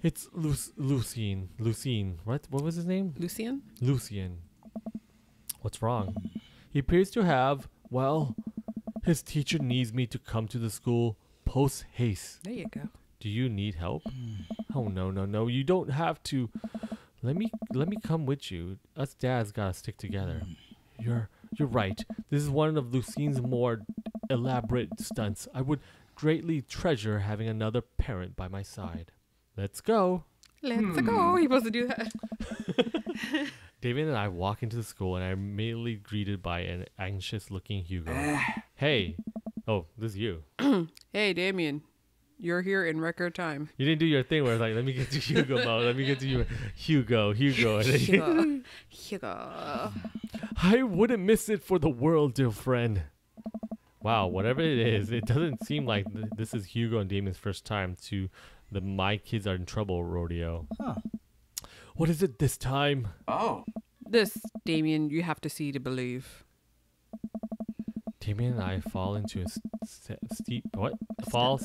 it's Lucien. What was his name? Lucian? Lucien. What's wrong? He appears to have, well, his teacher needs me to come to the school post haste. There you go. Do you need help? Oh, no. You don't have to. Let me come with you. Us dads gotta stick together. You're right. This is one of Lucien's more elaborate stunts. I would greatly treasure having another parent by my side. Let's go. Let's go. He supposed to do that. David and I walk into the school and I'm immediately greeted by an anxious-looking Hugo. Hey. Oh, this is you. Hey, Damien. You're here in record time. You didn't do your thing where it's like, let me get to Hugo mode. Let me get to you. Hugo. And then Hugo. I wouldn't miss it for the world, dear friend. Wow, whatever it is, it doesn't seem like this is Hugo and Damien's first time to the My Kids Are in Trouble rodeo. Huh. What is it this time? Oh. This, Damien, you have to see to believe. Damien and I fall into a steep, what? Fall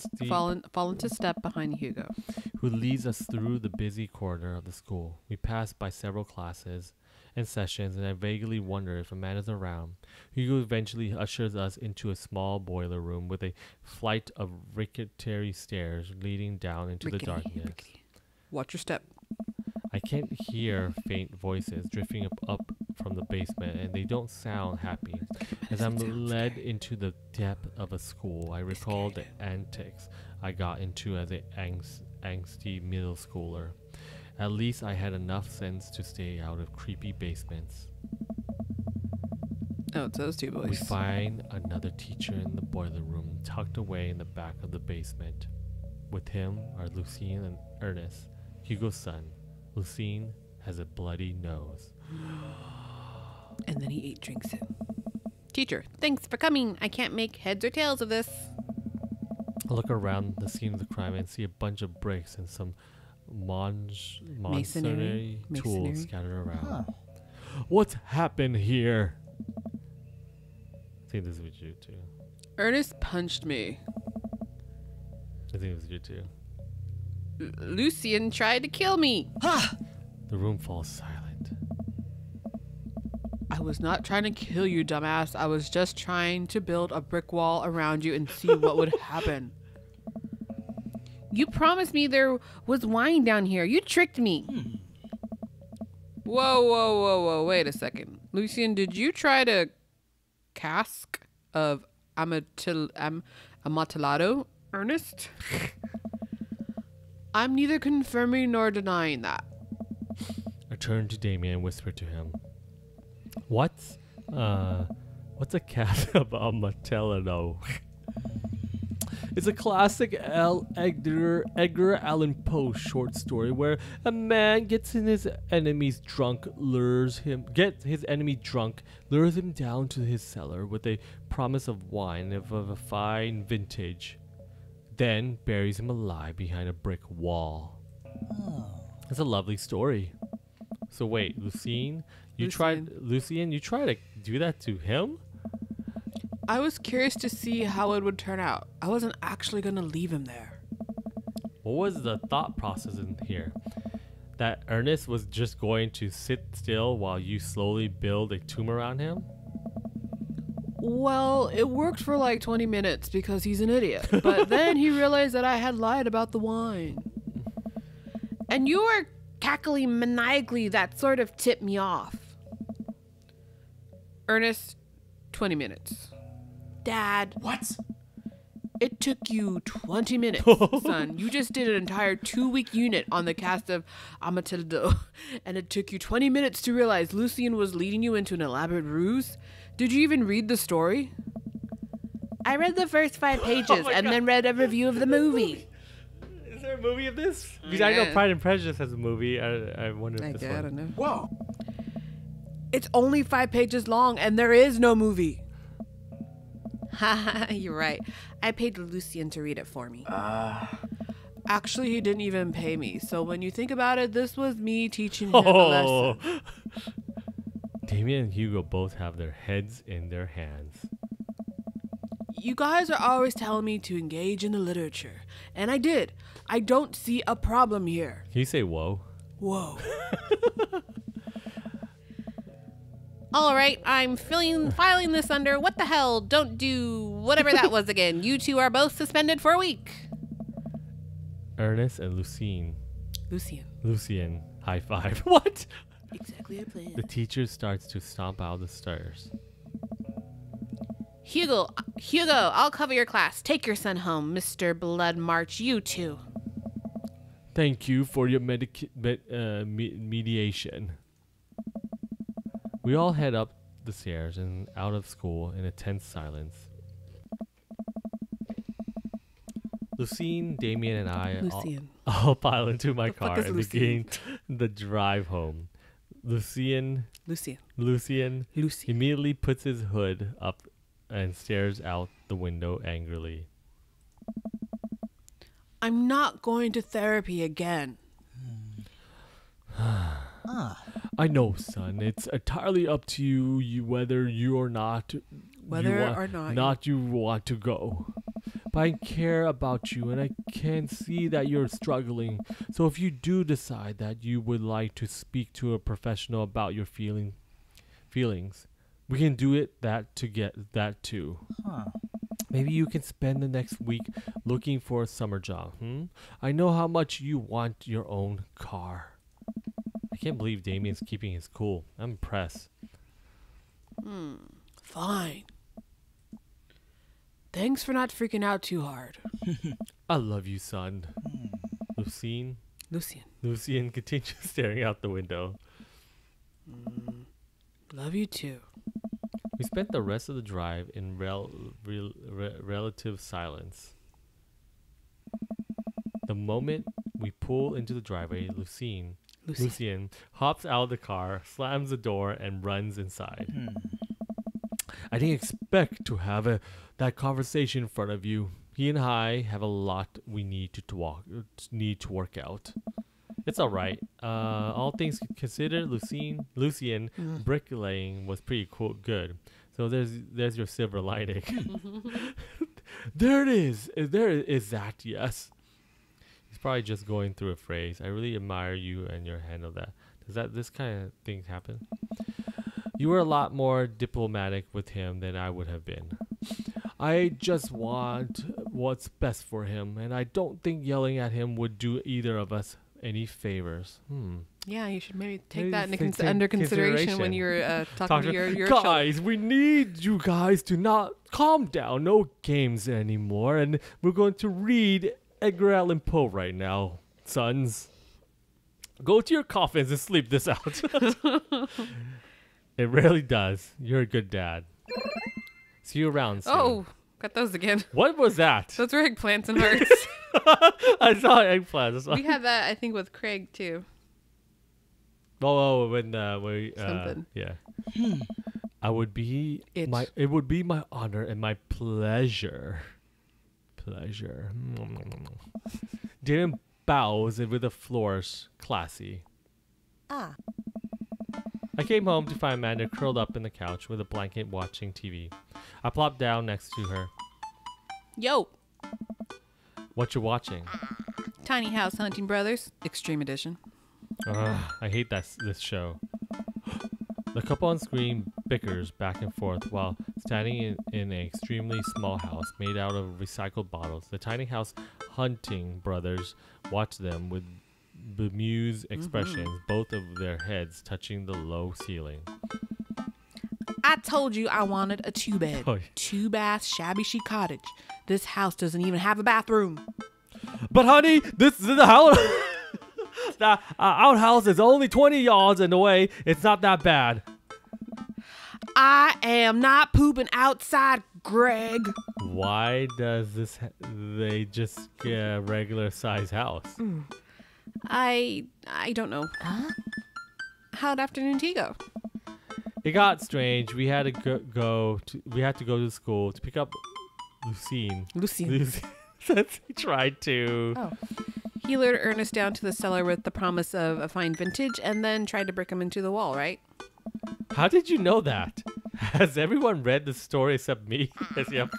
into step behind Hugo. Who leads us through the busy corridor of the school. We pass by several classes and sessions, and I vaguely wonder if Amanda's around. Hugo eventually ushers us into a small boiler room with a flight of rickety stairs leading down into the darkness. Rickety. Watch your step. I can't hear faint voices drifting up from the basement, and they don't sound happy. As I'm led into the depth of a school, I recall the antics I got into as an angsty middle schooler. At least I had enough sense to stay out of creepy basements. Oh, it's those two boys. We find another teacher in the boiler room, tucked away in the back of the basement. With him are Lucien and Ernest, Hugo's son. Lucien has a bloody nose. And then he drinks it. Teacher, thanks for coming. I can't make heads or tails of this. I look around the scene of the crime and see a bunch of bricks and some masonry tools scattered around. Huh. What's happened here? I think this is what you too. Ernest punched me. I think it was you too. Lucien tried to kill me. The room falls silent. I was not trying to kill you, dumbass. I was just trying to build a brick wall around you and see what would happen. You promised me there was wine down here. You tricked me. Whoa. Wait a second. Lucien, did you try to cask of Amontillado, Ernest? I'm neither confirming nor denying that. I turned to Damien and whispered to him, What's a cat about Matellano? It's a classic Edgar Allan Poe short story where a man gets his enemy drunk, lures him down to his cellar with a promise of wine of a fine vintage, then buries him alive behind a brick wall. That's a lovely story. So wait, Lucien, you tried to do that to him? I was curious to see how it would turn out. I wasn't actually going to leave him there. What was the thought process in here? That Ernest was just going to sit still while you slowly build a tomb around him? Well, it worked for like 20 minutes because he's an idiot. But then he realized that I had lied about the wine. And you were cackling maniacally. That sort of tipped me off. Ernest, 20 minutes. Dad. What? It took you 20 minutes, son. You just did an entire 2-week unit on the cast of Amatildo. And it took you 20 minutes to realize Lucien was leading you into an elaborate ruse. Did you even read the story? I read the first 5 pages and then read a review of the movie. Is there a movie of this? Because I know Pride and Prejudice has a movie. I wonder if this one. I don't know. Whoa. It's only 5 pages long and there is no movie. Haha, you're right. I paid Lucien to read it for me. Actually, he didn't even pay me. So when you think about it, this was me teaching him a lesson. Damien and Hugo both have their heads in their hands. You guys are always telling me to engage in the literature. And I did. I don't see a problem here. Can you say whoa? Whoa. All right, I'm filing this under what the hell, don't do whatever that was again. You two are both suspended for a week. Ernest and Lucien. Lucien. High five. What? Exactly the plan. The teacher starts to stomp out the stairs. Hugo, I'll cover your class. Take your son home, Mr. Blood March, you too. Thank you for your mediation. We all head up the stairs and out of school in a tense silence. Lucien, Damien, and I all pile into my car and begin the drive home. Lucien immediately puts his hood up and stares out the window angrily. I'm not going to therapy again. I know, son. It's entirely up to you whether you want to go. But I care about you and I can see that you're struggling. So if you do decide that you would like to speak to a professional about your feelings, we can do that to get that too. Maybe you can spend the next week looking for a summer job. I know how much you want your own car. I can't believe Damien's keeping his cool. I'm impressed. Fine. Thanks for not freaking out too hard. I love you, son. Lucien continues staring out the window. Love you too. We spent the rest of the drive in relative silence. The moment we pull into the driveway, Lucien hops out of the car, slams the door, and runs inside. I didn't expect to have that conversation in front of you. He and I have a lot we need to work out. It's all right. All things considered, Lucien bricklaying was pretty good. So there's your silver lining. There it is. There is that. Yes. He's probably just going through a phrase. I really admire you and your handle that. Does this kind of thing happen? You were a lot more diplomatic with him than I would have been. I just want what's best for him, and I don't think yelling at him would do either of us any favors. Yeah, you should maybe take Maybe that take under consideration when you're talking to your children. guys, we need you guys to not calm down. No games anymore. And we're going to read Edgar Allan Poe right now, sons. Go to your coffins and sleep this out. It really does. You're a good dad. See you around soon. Oh, got those again. What was that? Those were eggplants and hearts. I saw eggplants. We had that, I think, with Craig too. Oh, when we Something. yeah. It would be Itch. my honor and my pleasure. Damon bows with the floors classy. Ah. I came home to find Amanda curled up in the couch with a blanket watching TV. I plopped down next to her. Yo, What you watching? Tiny House Hunting Brothers Extreme Edition. I hate this show. The couple on screen bickers back and forth while standing in an extremely small house made out of recycled bottles. The Tiny House Hunting Brothers watch them with bemused expressions, both of their heads touching the low ceiling. I told you I wanted a 2-bed, Oh. 2-bath, shabby chic cottage. This house doesn't even have a bathroom. But honey, this is the house. The outhouse is only 20 yards away. It's not that bad. I am not pooping outside, Greg. Why does they just get a regular size house? I don't know. Huh? How'd afternoon tea go? It got strange. We had to go to school to pick up Lucine. Since he tried to. Oh. He lured Ernest down to the cellar with the promise of a fine vintage and then tried to brick him into the wall, right? How did you know that? Has everyone read the story except me? Yep.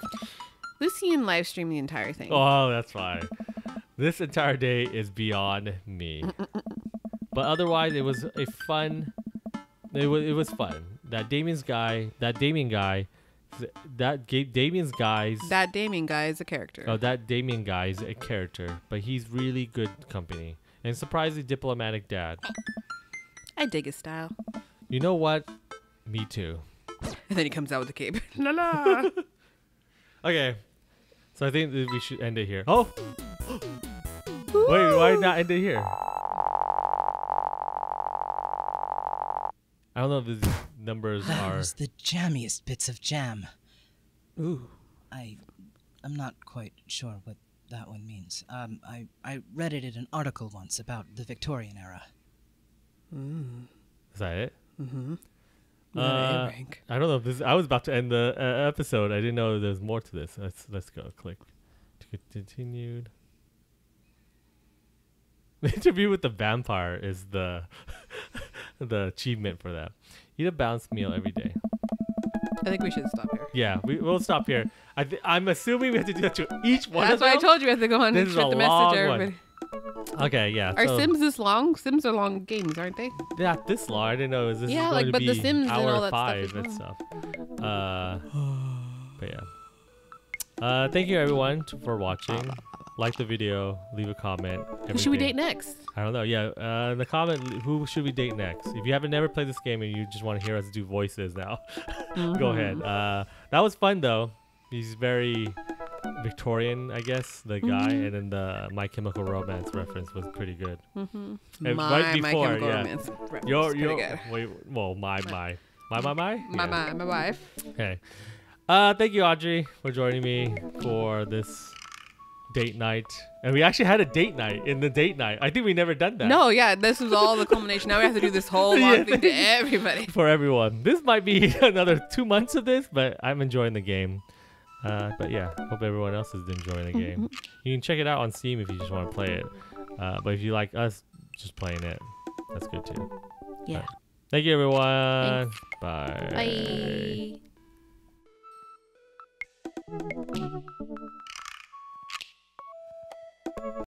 Lucian live streamed the entire thing. Oh, that's fine. This entire day is beyond me. But otherwise, it was a fun. It was fun. That Damien guy. That Damien guy is a character. Oh, that Damien guy is a character, but he's really good company and surprisingly diplomatic dad. I dig his style. You know what? Me too. And then he comes out with the cape. La la. Okay, so I think that we should end it here. Oh, wait, why not end it here? I don't know if these numbers That are. was the jammiest bits of jam. Ooh. I'm not quite sure what that one means. I read it in an article once about the Victorian era. Is that it? Mm-hmm. I don't know if this. I was about to end the episode. I didn't know there's more to this. Let's go. Click to get continued. The interview with the vampire is the the achievement for that. Eat a balanced meal every day. I think we should stop here. Yeah, we'll stop here. I'm assuming we have to do that to each one. That's of why I them? told you we have to go on This and is share a the long message to one. everybody. Okay, yeah. Are so Sims this long? Sims are long games, aren't they? not this long. I didn't know this Yeah, is like, going but to The be Sims and hour all that stuff 5 is and long. stuff. But yeah. Thank you everyone for watching. Like the video, leave a comment. Who should we everything. date next? I don't know. Yeah, in the comment, who should we date next? If you haven't never played this game and you just want to hear us do voices now, go ahead. That was fun though. He's very Victorian, I guess, the guy, and then the My Chemical Romance reference was pretty good. And My Chemical Romance reference is pretty good. Wait, well, my My wife. Okay. Thank you, Audrey, for joining me for this date night. And we actually had a date night in the date night. I think we never done that. No, yeah, this was all the culmination. Now we have to do this whole long thing to everybody. For everyone. This might be another 2 months of this, but I'm enjoying the game. But yeah, hope everyone else is enjoying the game. You can check it out on Steam if you just want to play it. But if you like us just playing it, that's good too. Yeah. Thank you, everyone. Thanks. Bye. Bye.